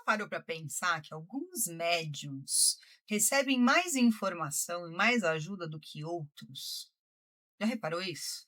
parou para pensar que alguns médiums recebem mais informação e mais ajuda do que outros? Já reparou isso?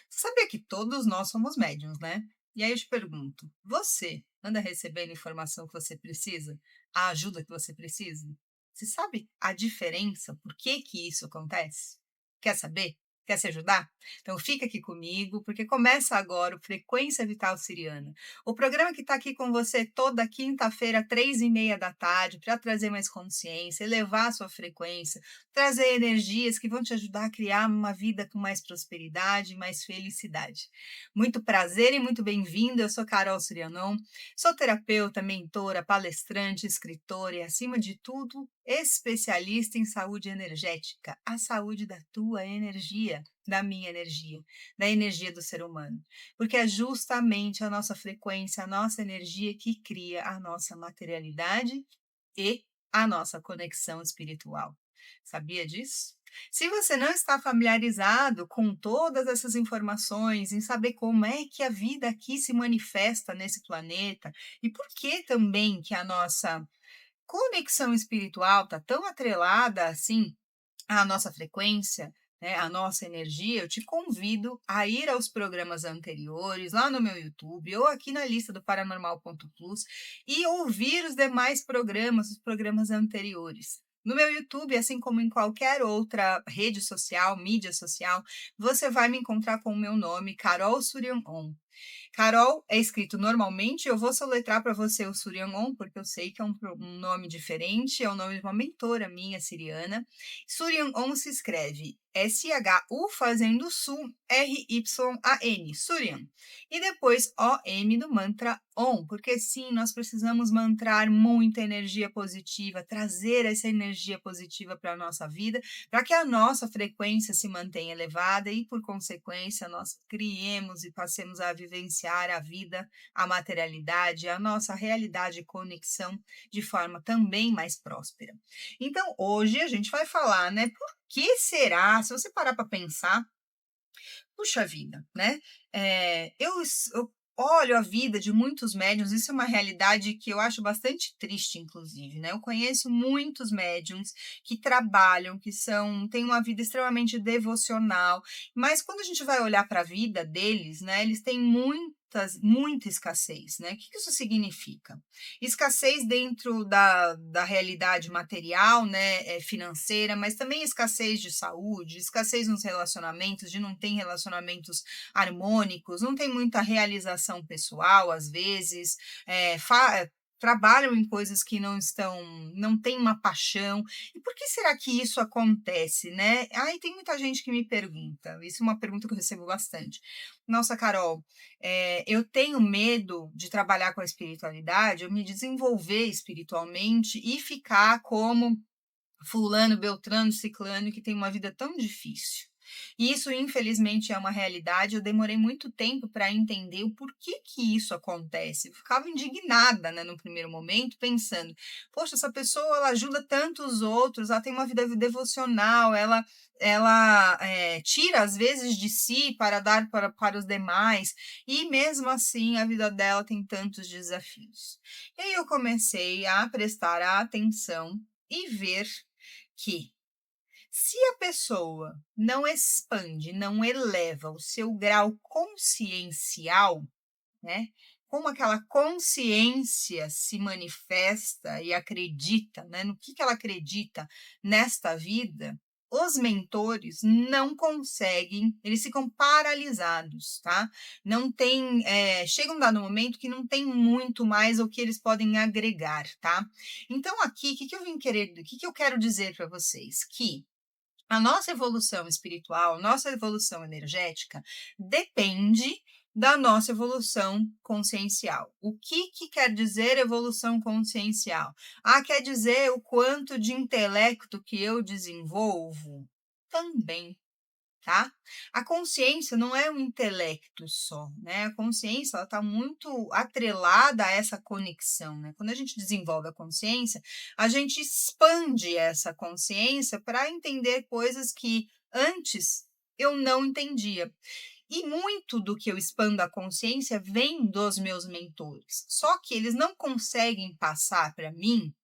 Você sabia que todos nós somos médiums, né? E aí eu te pergunto, você anda recebendo a informação que você precisa? A ajuda que você precisa? Você sabe a diferença? Por que que isso acontece? Quer saber? Quer se ajudar? Então fica aqui comigo, porque começa agora o Frequência Vital Siriana. O programa que está aqui com você toda quinta-feira, 3h30 da tarde, para trazer mais consciência, elevar a sua frequência, trazer energias que vão te ajudar a criar uma vida com mais prosperidade e mais felicidade. Muito prazer e muito bem-vindo. Eu sou Carol Surianon, sou terapeuta, mentora, palestrante, escritora e, acima de tudo, especialista em saúde energética, a saúde da tua energia, da minha energia, da energia do ser humano. Porque é justamente a nossa frequência, a nossa energia que cria a nossa materialidade e a nossa conexão espiritual. Sabia disso? Se você não está familiarizado com todas essas informações, em saber como é que a vida aqui se manifesta nesse planeta e por que também que a nossa conexão espiritual está tão atrelada assim à nossa frequência, né, à nossa energia, eu te convido a ir aos programas anteriores, lá no meu YouTube, ou aqui na lista do Paranormal.plus, e ouvir os demais programas, os programas anteriores. No meu YouTube, assim como em qualquer outra rede social, mídia social, você vai me encontrar com o meu nome, Carol Suryanon. Carol é escrito normalmente, eu vou soletrar para você o Suryanon, porque eu sei que é um nome diferente, é o nome de uma mentora minha, siriana. Suryanon se escreve S-H-U fazendo Sul, R-Y-A-N, Suryan. E depois O-M do mantra OM, porque sim, nós precisamos mantrar muita energia positiva, trazer essa energia positiva para a nossa vida, para que a nossa frequência se mantenha elevada e, por consequência, nós criemos e passemos a vivenciar a vida, a materialidade, a nossa realidade e conexão de forma também mais próspera. Então, hoje a gente vai falar, né? Por que será, se você parar para pensar, puxa vida, né? Eu olho a vida de muitos médiuns, isso é uma realidade que eu acho bastante triste, inclusive, né? Eu conheço muitos médiums que trabalham, têm uma vida extremamente devocional, mas quando a gente vai olhar para a vida deles, né, eles têm muita escassez, né? O que isso significa? Escassez dentro da realidade material, né, financeira, mas também escassez de saúde, escassez nos relacionamentos, de não ter relacionamentos harmônicos, não tem muita realização pessoal, às vezes, trabalham em coisas que não têm uma paixão. E por que será que isso acontece, né? Aí tem muita gente que me pergunta, isso é uma pergunta que eu recebo bastante. Nossa, Carol, eu tenho medo de trabalhar com a espiritualidade, eu me desenvolver espiritualmente e ficar como fulano, beltrano, ciclano, que tem uma vida tão difícil. E isso, infelizmente, é uma realidade. Eu demorei muito tempo para entender o porquê que isso acontece. Eu ficava indignada, né, no primeiro momento, pensando: poxa, essa pessoa ela ajuda tantos outros, ela tem uma vida devocional, ela tira às vezes de si para dar para os demais, e mesmo assim a vida dela tem tantos desafios. E aí eu comecei a prestar atenção e ver que, se a pessoa não expande, não eleva o seu grau consciencial, né? Como aquela consciência se manifesta e acredita, né? No que ela acredita nesta vida, os mentores não conseguem, eles ficam paralisados, tá? Não tem, chega um dado momento que não tem muito mais o que eles podem agregar, tá? Então aqui, o que que eu quero dizer para vocês? Que a nossa evolução espiritual, nossa evolução energética depende da nossa evolução consciencial. O que que quer dizer evolução consciencial? Ah, quer dizer o quanto de intelecto que eu desenvolvo? Também, tá? A consciência não é um intelecto só, né? A consciência ela está muito atrelada a essa conexão, né? Quando a gente desenvolve a consciência, a gente expande essa consciência para entender coisas que antes eu não entendia. E muito do que eu expando a consciência vem dos meus mentores. Só que eles não conseguem passar para mim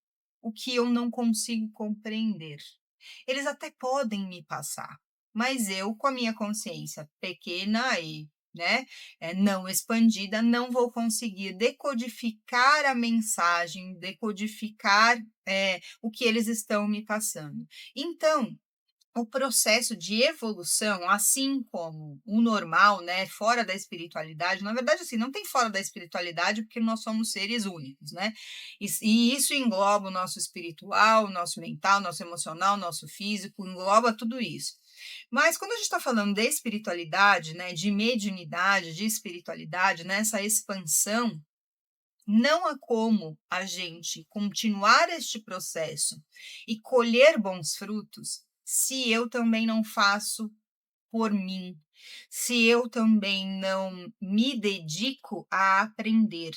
o que eu não consigo compreender. Eles até podem me passar, mas eu, com a minha consciência pequena e, né, não expandida, não vou conseguir decodificar a mensagem, decodificar, o que eles estão me passando. Então, o processo de evolução, assim como o normal, né, fora da espiritualidade, na verdade, assim, não tem fora da espiritualidade, porque nós somos seres únicos, né? E isso engloba o nosso espiritual, o nosso mental, nosso emocional, nosso físico, engloba tudo isso. Mas quando a gente está falando de espiritualidade, né, de mediunidade, de espiritualidade, nessa expansão, não há como a gente continuar este processo e colher bons frutos se eu também não faço por mim, se eu também não me dedico a aprender.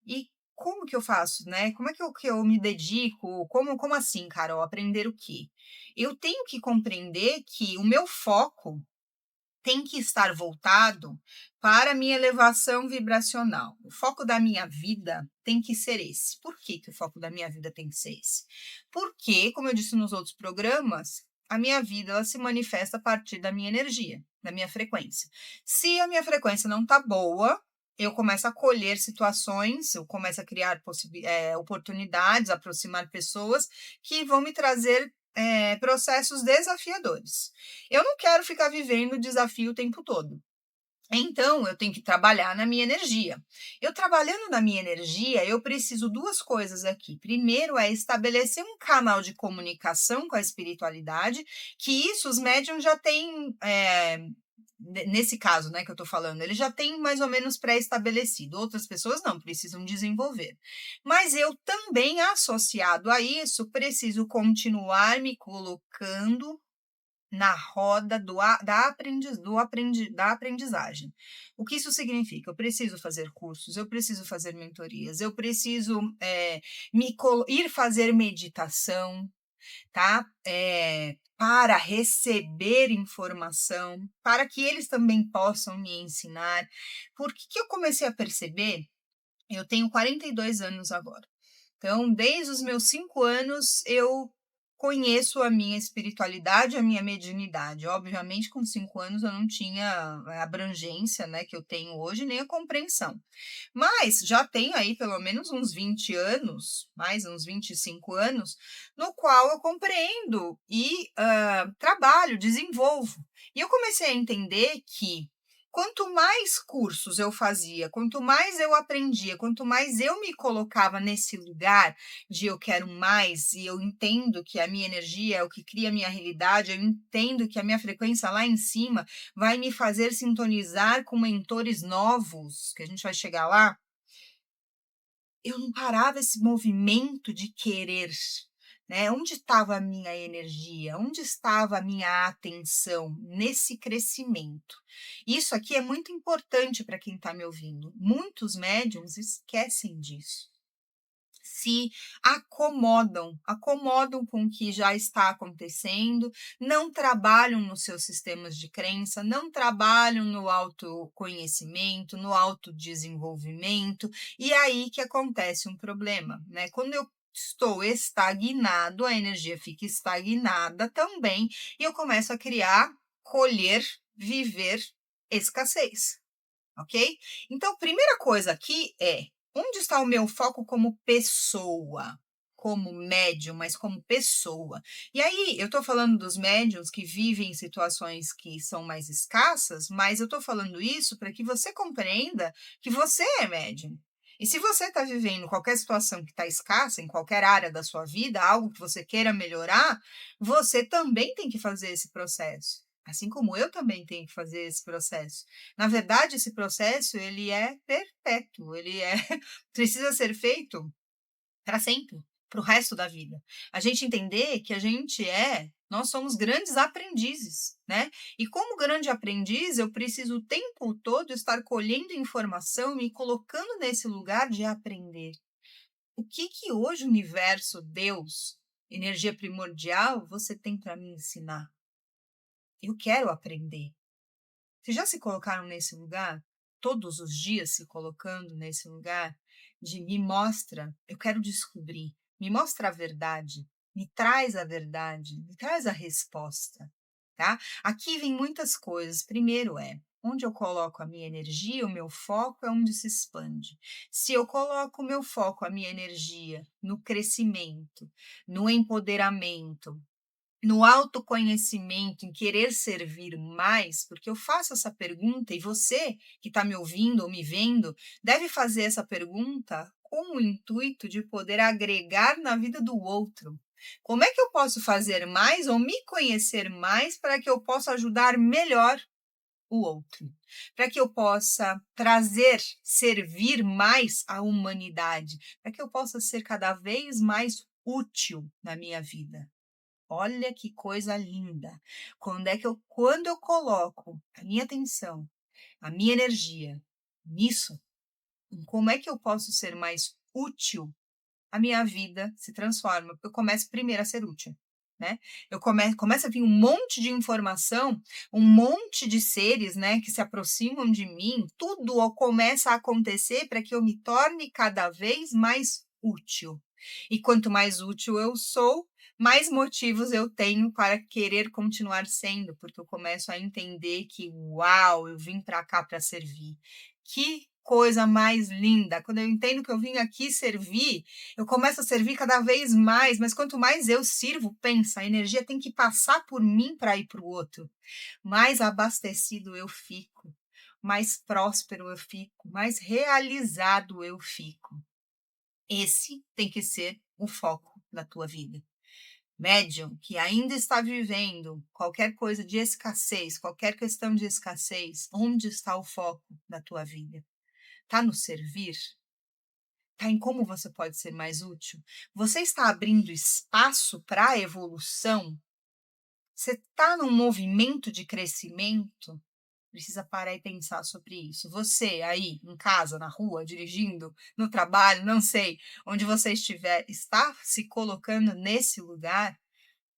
E como que eu faço, né? Como é que eu me dedico? Como assim, Carol? Aprender o quê? Eu tenho que compreender que o meu foco tem que estar voltado para a minha elevação vibracional. O foco da minha vida tem que ser esse. Por que que o foco da minha vida tem que ser esse? Porque, como eu disse nos outros programas, a minha vida ela se manifesta a partir da minha energia, da minha frequência. Se a minha frequência não está boa, eu começo a colher situações, eu começo a criar oportunidades, aproximar pessoas que vão me trazer processos desafiadores. Eu não quero ficar vivendo desafio o tempo todo. Então, eu tenho que trabalhar na minha energia. Eu trabalhando na minha energia, eu preciso duas coisas aqui. Primeiro é estabelecer um canal de comunicação com a espiritualidade, que isso os médiums já têm, nesse caso, né, que eu estou falando, ele já tem mais ou menos pré-estabelecido. Outras pessoas não, precisam desenvolver. Mas eu também, associado a isso, preciso continuar me colocando na roda da aprendizagem. O que isso significa? Eu preciso fazer cursos, eu preciso fazer mentorias, eu preciso ir fazer meditação, tá? Para receber informação, para que eles também possam me ensinar. Por que eu comecei a perceber? Eu tenho 42 anos agora. Então, desde os meus 5 anos, eu conheço a minha espiritualidade, a minha mediunidade. Obviamente, com 5 anos, eu não tinha a abrangência, né, que eu tenho hoje, nem a compreensão. Mas já tenho aí pelo menos uns 20 anos, mais uns 25 anos, no qual eu compreendo e trabalho, desenvolvo. E eu comecei a entender que quanto mais cursos eu fazia, quanto mais eu aprendia, quanto mais eu me colocava nesse lugar de eu quero mais e eu entendo que a minha energia é o que cria a minha realidade, eu entendo que a minha frequência lá em cima vai me fazer sintonizar com mentores novos, que a gente vai chegar lá, eu não parava esse movimento de querer, né? Onde estava a minha energia? Onde estava a minha atenção nesse crescimento? Isso aqui é muito importante para quem está me ouvindo. Muitos médiums esquecem disso. Se acomodam com o que já está acontecendo, não trabalham nos seus sistemas de crença, não trabalham no autoconhecimento, no autodesenvolvimento, e aí que acontece um problema, né? Quando eu estou estagnado, a energia fica estagnada também, e eu começo a criar, colher, viver escassez. Ok? Então, primeira coisa aqui é onde está o meu foco como pessoa, como médium, mas como pessoa. E aí, eu estou falando dos médiums que vivem em situações que são mais escassas, mas eu estou falando isso para que você compreenda que você é médium. E se você está vivendo qualquer situação que está escassa, em qualquer área da sua vida, algo que você queira melhorar, você também tem que fazer esse processo. Assim como eu também tenho que fazer esse processo. Na verdade, esse processo ele é perpétuo, ele é precisa ser feito para sempre, para o resto da vida. A gente entender que nós somos grandes aprendizes, né? E como grande aprendiz, eu preciso o tempo todo estar colhendo informação, me colocando nesse lugar de aprender. O que que hoje o universo, Deus, energia primordial, você tem para me ensinar? Eu quero aprender. Vocês já se colocaram nesse lugar? Todos os dias se colocando nesse lugar de me mostra, eu quero descobrir, me mostra a verdade, me traz a resposta, tá? Aqui vem muitas coisas. Primeiro onde eu coloco a minha energia, o meu foco é onde se expande. Se eu coloco o meu foco, a minha energia no crescimento, no empoderamento, no autoconhecimento, em querer servir mais, porque eu faço essa pergunta e você que está me ouvindo ou me vendo deve fazer essa pergunta com o intuito de poder agregar na vida do outro. Como é que eu posso fazer mais ou me conhecer mais para que eu possa ajudar melhor o outro? Para que eu possa trazer, servir mais à humanidade, para que eu possa ser cada vez mais útil na minha vida. Olha que coisa linda. Quando eu coloco a minha atenção, a minha energia nisso, em como é que eu posso ser mais útil, a minha vida se transforma, porque eu começo primeiro a ser útil, né? Começa a vir um monte de informação, um monte de seres, né, que se aproximam de mim, começa a acontecer para que eu me torne cada vez mais útil. E quanto mais útil eu sou, mais motivos eu tenho para querer continuar sendo, porque eu começo a entender que, uau, eu vim para cá para servir. Que coisa mais linda! Quando eu entendo que eu vim aqui servir, eu começo a servir cada vez mais, mas quanto mais eu sirvo, pensa, a energia tem que passar por mim para ir para o outro. Mais abastecido eu fico, mais próspero eu fico, mais realizado eu fico. Esse tem que ser o foco da tua vida. Médium que ainda está vivendo qualquer coisa de escassez, qualquer questão de escassez, onde está o foco da tua vida? Está no servir? Está em como você pode ser mais útil? Você está abrindo espaço para a evolução? Você está num movimento de crescimento? Precisa parar e pensar sobre isso. Você aí, em casa, na rua, dirigindo, no trabalho, não sei, onde você estiver, está se colocando nesse lugar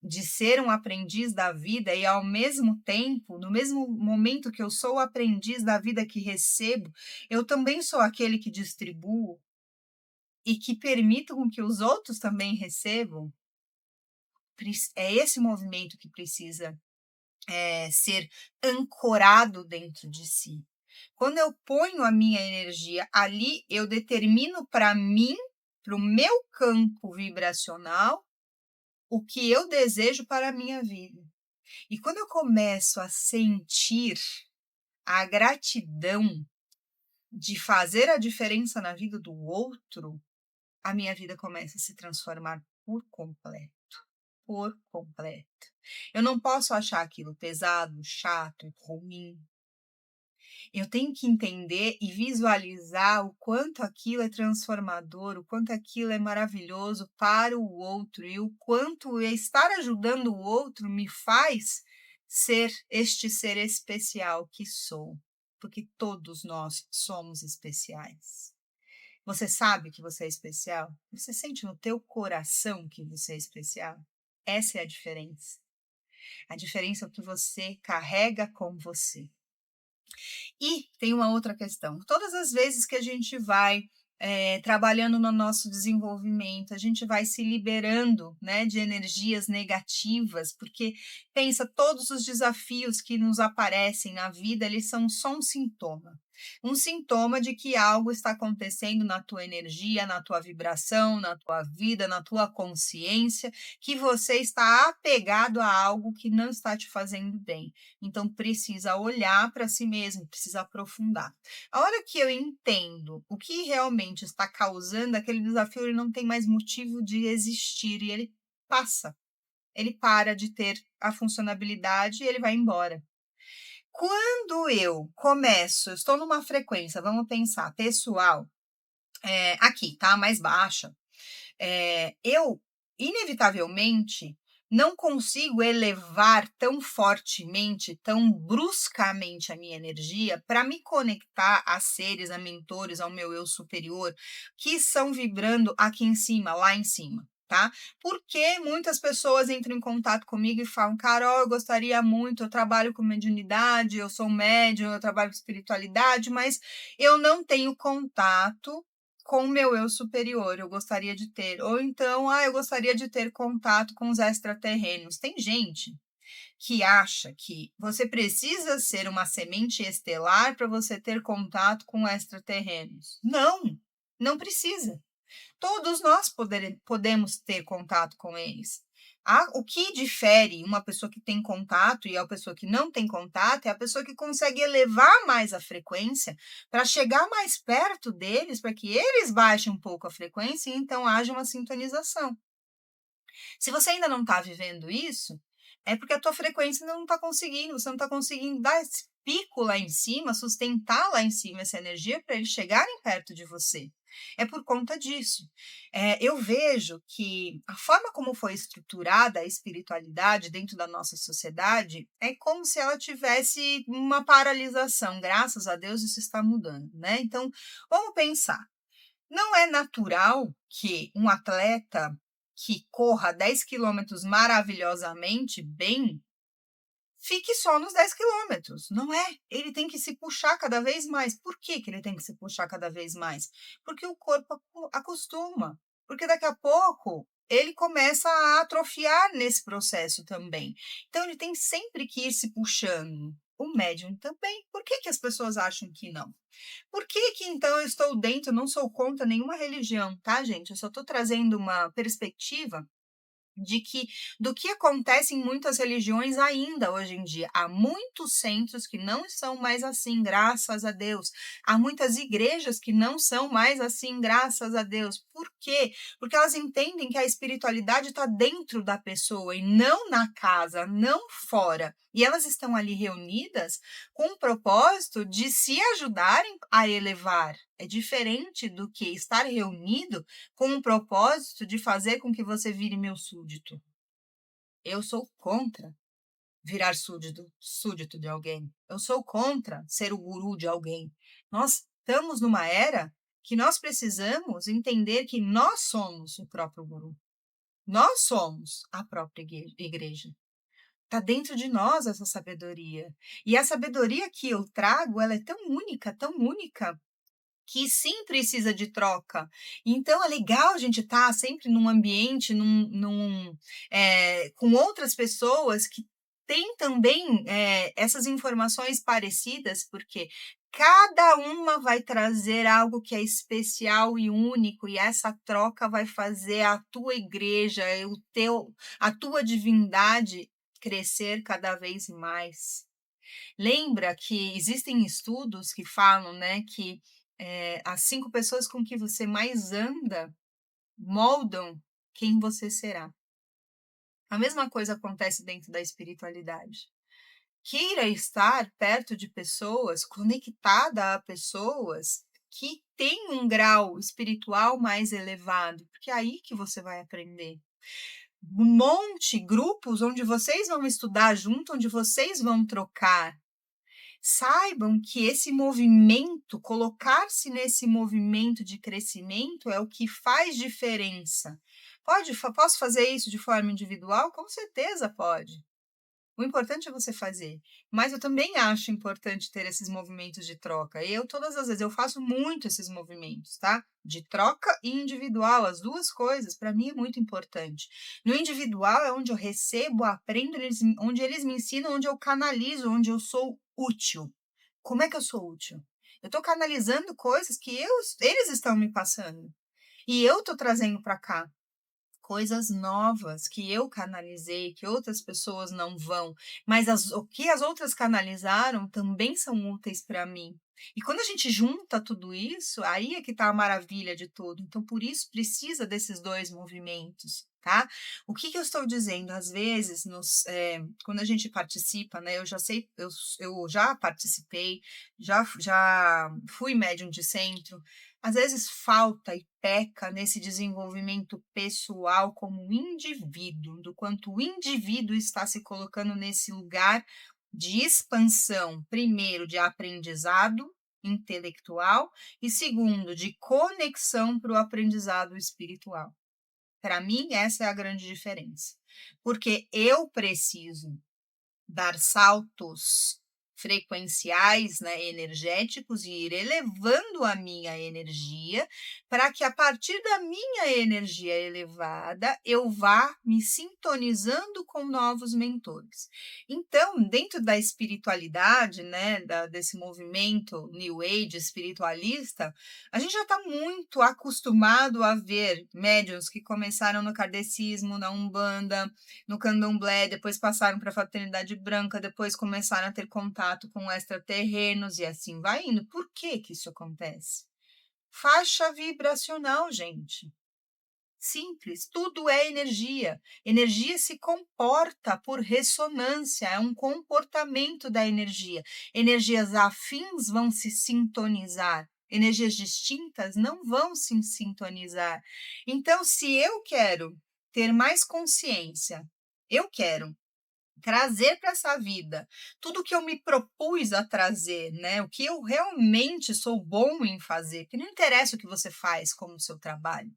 de ser um aprendiz da vida e, ao mesmo tempo, no mesmo momento que eu sou o aprendiz da vida que recebo, eu também sou aquele que distribuo e que permito com que os outros também recebam? É esse movimento que precisa ser ancorado dentro de si. Quando eu ponho a minha energia ali, eu determino para mim, para o meu campo vibracional, o que eu desejo para a minha vida. E quando eu começo a sentir a gratidão de fazer a diferença na vida do outro, a minha vida começa a se transformar por completo. Por completo. Eu não posso achar aquilo pesado, chato e ruim. Eu tenho que entender e visualizar o quanto aquilo é transformador, o quanto aquilo é maravilhoso para o outro e o quanto estar ajudando o outro me faz ser este ser especial que sou, porque todos nós somos especiais. Você sabe que você é especial? Você sente no teu coração que você é especial? Essa é a diferença. A diferença é o que você carrega com você. E tem uma outra questão. Todas as vezes que a gente vai trabalhando no nosso desenvolvimento, a gente vai se liberando, né, de energias negativas, porque pensa, todos os desafios que nos aparecem na vida, eles são só um sintoma de que algo está acontecendo na tua energia, na tua vibração, na tua vida, na tua consciência, que você está apegado a algo que não está te fazendo bem. Então, precisa olhar para si mesmo, precisa aprofundar. A hora que eu entendo o que realmente está causando aquele desafio, ele não tem mais motivo de existir e ele passa. Ele para de ter a funcionalidade e ele vai embora. Quando eu estou numa frequência, vamos pensar, pessoal, aqui, tá? Mais baixa, eu, inevitavelmente, não consigo elevar tão fortemente, tão bruscamente a minha energia para me conectar a seres, a mentores, ao meu eu superior, que estão vibrando aqui em cima, lá em cima. tá? Porque muitas pessoas entram em contato comigo e falam: "Carol, eu gostaria muito, eu trabalho com mediunidade, eu sou médium, eu trabalho com espiritualidade, mas eu não tenho contato com o meu eu superior, eu gostaria de ter". Ou então: "Ah, eu gostaria de ter contato com os extraterrenos". Tem gente que acha que você precisa ser uma semente estelar para você ter contato com extraterrenos. Não, não precisa. Todos nós podemos ter contato com eles. O que difere uma pessoa que tem contato e a pessoa que não tem contato é a pessoa que consegue elevar mais a frequência para chegar mais perto deles, para que eles baixem um pouco a frequência e então haja uma sintonização. Se você ainda não está vivendo isso, é porque a tua frequência ainda não está conseguindo, você não está conseguindo dar esse pico lá em cima, sustentar lá em cima essa energia para eles chegarem perto de você. É por conta disso. Eu vejo que a forma como foi estruturada a espiritualidade dentro da nossa sociedade é como se ela tivesse uma paralisação. Graças a Deus isso está mudando, né? Então, vamos pensar. Não é natural que um atleta que corra 10 quilômetros maravilhosamente bem, fique só nos 10 quilômetros, não é. Ele tem que se puxar cada vez mais. Por que que ele tem que se puxar cada vez mais? Porque o corpo acostuma, porque daqui a pouco ele começa a atrofiar nesse processo também. Então ele tem sempre que ir se puxando. O médium também. Por que que as pessoas acham que não? Por que que então eu estou dentro, não sou contra nenhuma religião, tá, gente? Eu só estou trazendo uma perspectiva de que do que acontece em muitas religiões ainda hoje em dia. Há muitos centros que não são mais assim, graças a Deus. Há muitas igrejas que não são mais assim, graças a Deus. Por quê? Porque elas entendem que a espiritualidade está dentro da pessoa e não na casa, não fora. E elas estão ali reunidas com o propósito de se ajudarem a elevar. É diferente do que estar reunido com o propósito de fazer com que você vire meu súdito. Eu sou contra virar súdito de alguém. Eu sou contra ser o guru de alguém. Nós estamos numa era que nós precisamos entender que nós somos o próprio guru. Nós somos a própria igreja. Está dentro de nós essa sabedoria. E a sabedoria que eu trago, ela é tão única, que sim precisa de troca. Então é legal a gente estar sempre num ambiente, com outras pessoas que têm também essas informações parecidas, porque cada uma vai trazer algo que é especial e único, e essa troca vai fazer a tua igreja, a tua divindade crescer cada vez mais. Lembra que existem estudos que falam, né, que as 5 pessoas com que você mais anda moldam quem você será. A mesma coisa acontece dentro da espiritualidade. Queira estar perto de pessoas, conectada a pessoas que têm um grau espiritual mais elevado, porque é aí que você vai aprender. Monte grupos onde vocês vão estudar junto, onde vocês vão trocar. Saibam que esse movimento, colocar-se nesse movimento de crescimento é o que faz diferença. Posso fazer isso de forma individual? Com certeza pode. O importante é você fazer. Mas eu também acho importante ter esses movimentos de troca. Todas as vezes, eu faço muito esses movimentos, tá? De troca e individual, as duas coisas, para mim é muito importante. No individual é onde eu recebo, aprendo, onde eles me ensinam, onde eu canalizo, onde eu sou útil. Como é que eu sou útil? Eu estou canalizando coisas que eles estão me passando. E eu estou trazendo para cá coisas novas que eu canalizei, que outras pessoas não vão, mas o que as outras canalizaram também são úteis para mim. E quando a gente junta tudo isso, aí é que está a maravilha de tudo. Então, por isso, precisa desses dois movimentos, tá? O que eu estou dizendo? Às vezes, quando a gente participa, né? Eu já sei, eu já participei, já fui médium de centro, às vezes falta e peca nesse desenvolvimento pessoal como indivíduo, do quanto o indivíduo está se colocando nesse lugar de expansão, primeiro, de aprendizado intelectual e segundo, de conexão para o aprendizado espiritual. Para mim, essa é a grande diferença. Porque eu preciso dar saltos frequenciais, né, energéticos e ir elevando a minha energia, para que a partir da minha energia elevada, eu vá me sintonizando com novos mentores. Então, dentro da espiritualidade, né, desse movimento New Age espiritualista, a gente já está muito acostumado a ver médiuns que começaram no kardecismo, na Umbanda, no candomblé, depois passaram para a fraternidade branca, depois começaram a ter contato com extraterrenos e assim vai indo. Por que que isso acontece? Faixa vibracional, gente. Simples, tudo é energia. Energia se comporta por ressonância, é um comportamento da energia. Energias afins vão se sintonizar, energias distintas não vão se sintonizar. Então, se eu quero ter mais consciência, eu quero trazer para essa vida tudo que eu me propus a trazer, né? O que eu realmente sou bom em fazer, que não interessa o que você faz como seu trabalho.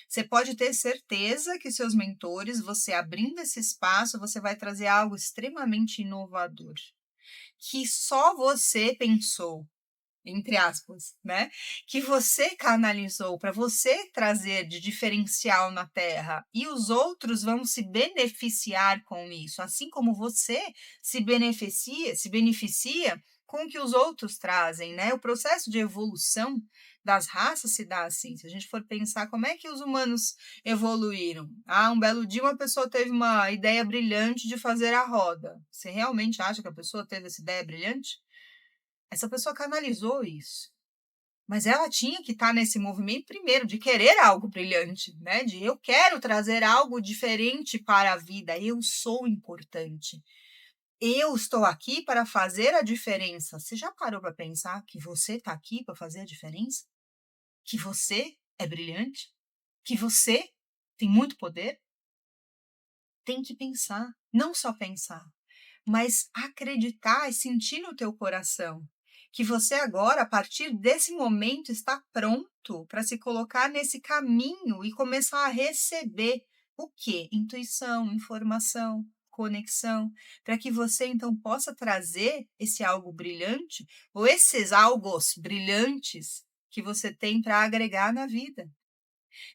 Você pode ter certeza que seus mentores, você abrindo esse espaço, você vai trazer algo extremamente inovador, que só você pensou, entre aspas, né, que você canalizou para você trazer de diferencial na Terra, e os outros vão se beneficiar com isso, assim como você se beneficia com o que os outros trazem, né. O processo de evolução das raças se dá assim, se a gente for pensar como é que os humanos evoluíram. Ah, um belo dia uma pessoa teve uma ideia brilhante de fazer a roda. Você realmente acha que a pessoa teve essa ideia brilhante? Essa pessoa canalizou isso, mas ela tinha que estar nesse movimento primeiro de querer algo brilhante, né, de eu quero trazer algo diferente para a vida, eu sou importante, eu estou aqui para fazer a diferença. Você já parou para pensar que você está aqui para fazer a diferença? Que você é brilhante? Que você tem muito poder? Tem que pensar, não só pensar, mas acreditar e sentir no teu coração que você agora, a partir desse momento, está pronto para se colocar nesse caminho e começar a receber o quê? Intuição, informação, conexão, para que você então possa trazer esse algo brilhante ou esses algos brilhantes que você tem para agregar na vida.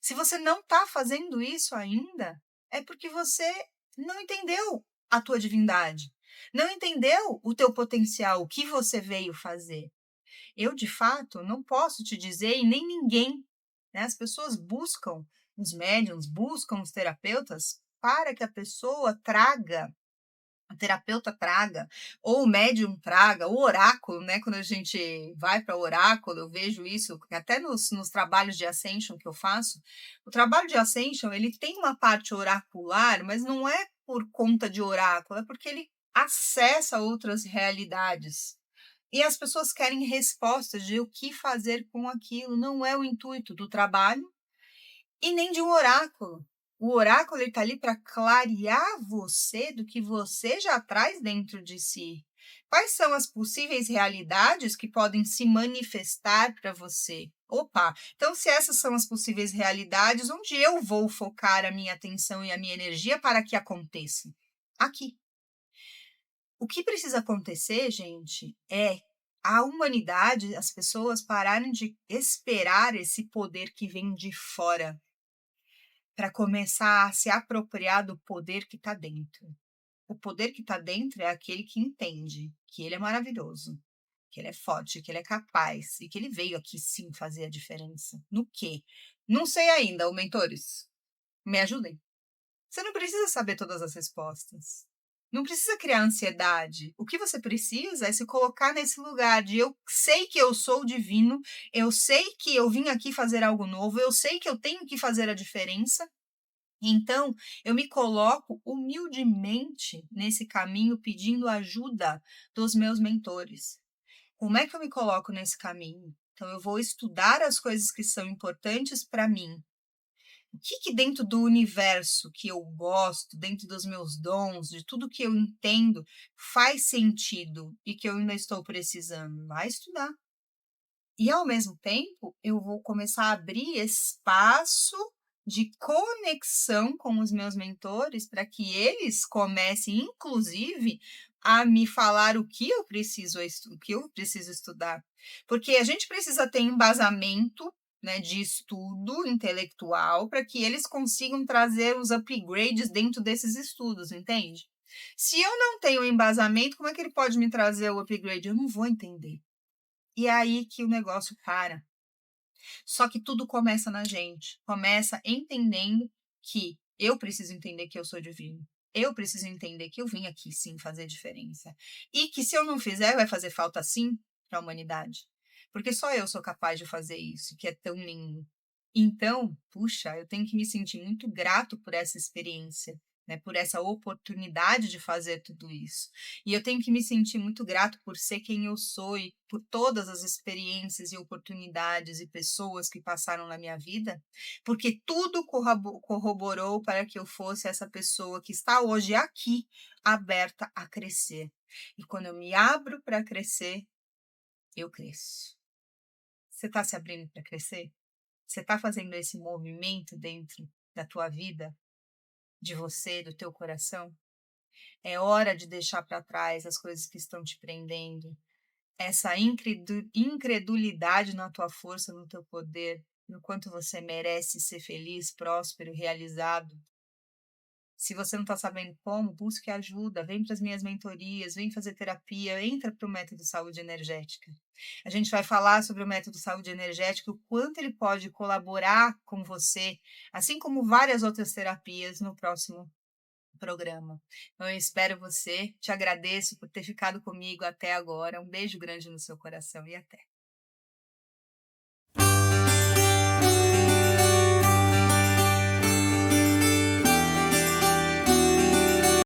Se você não está fazendo isso ainda, é porque você não entendeu a tua divindade, não entendeu o teu potencial, o que você veio fazer. Eu, de fato, não posso te dizer, e nem ninguém, né? As pessoas buscam os médiums, buscam os terapeutas para que a pessoa traga, o terapeuta traga, ou o médium traga, o oráculo, né? Quando a gente vai para o oráculo, eu vejo isso até nos trabalhos de Ascension que eu faço. O trabalho de Ascension, ele tem uma parte oracular, mas não é por conta de oráculo, é porque ele acessa outras realidades. E as pessoas querem respostas de o que fazer com aquilo, não é o intuito do trabalho e nem de um oráculo. O oráculo está ali para clarear você do que você já traz dentro de si. Quais são as possíveis realidades que podem se manifestar para você? Opa, então se essas são as possíveis realidades, onde eu vou focar a minha atenção e a minha energia para que aconteça? Aqui. O que precisa acontecer, gente, é a humanidade, as pessoas pararem de esperar esse poder que vem de fora, para começar a se apropriar do poder que está dentro. O poder que está dentro é aquele que entende que ele é maravilhoso, que ele é forte, que ele é capaz e que ele veio aqui sim fazer a diferença. No quê? Não sei ainda, ô mentores. Me ajudem. Você não precisa saber todas as respostas. Não precisa criar ansiedade. O que você precisa é se colocar nesse lugar de eu sei que eu sou divino, eu sei que eu vim aqui fazer algo novo, eu sei que eu tenho que fazer a diferença. Então, eu me coloco humildemente nesse caminho pedindo ajuda dos meus mentores. Como é que eu me coloco nesse caminho? Então, eu vou estudar as coisas que são importantes para mim. O que que dentro do universo que eu gosto, dentro dos meus dons, de tudo que eu entendo, faz sentido e que eu ainda estou precisando? Vai estudar. E ao mesmo tempo, eu vou começar a abrir espaço de conexão com os meus mentores, para que eles comecem, inclusive, a me falar o que eu preciso estudar. Porque a gente precisa ter embasamento, né, de estudo intelectual para que eles consigam trazer os upgrades dentro desses estudos, entende? Se eu não tenho embasamento, como é que ele pode me trazer o upgrade? Eu não vou entender. E é aí que o negócio para. Só que tudo começa na gente. Começa entendendo que eu preciso entender que eu sou divino. Eu preciso entender que eu vim aqui sim fazer diferença. E que se eu não fizer, vai fazer falta sim para a humanidade. Porque só eu sou capaz de fazer isso, que é tão lindo. Então, puxa, eu tenho que me sentir muito grato por essa experiência, né, por essa oportunidade de fazer tudo isso. E eu tenho que me sentir muito grato por ser quem eu sou e por todas as experiências e oportunidades e pessoas que passaram na minha vida, porque tudo corroborou para que eu fosse essa pessoa que está hoje aqui, aberta a crescer. E quando eu me abro para crescer, eu cresço. Você está se abrindo para crescer? Você está fazendo esse movimento dentro da tua vida, de você, do teu coração? É hora de deixar para trás as coisas que estão te prendendo, essa incredulidade na tua força, no teu poder, no quanto você merece ser feliz, próspero, realizado. Se você não está sabendo como, busque ajuda, vem para as minhas mentorias, vem fazer terapia, entra para o método saúde energética. A gente vai falar sobre o método saúde energética, o quanto ele pode colaborar com você, assim como várias outras terapias no próximo programa. Então, eu espero você, te agradeço por ter ficado comigo até agora. Um beijo grande no seu coração e até.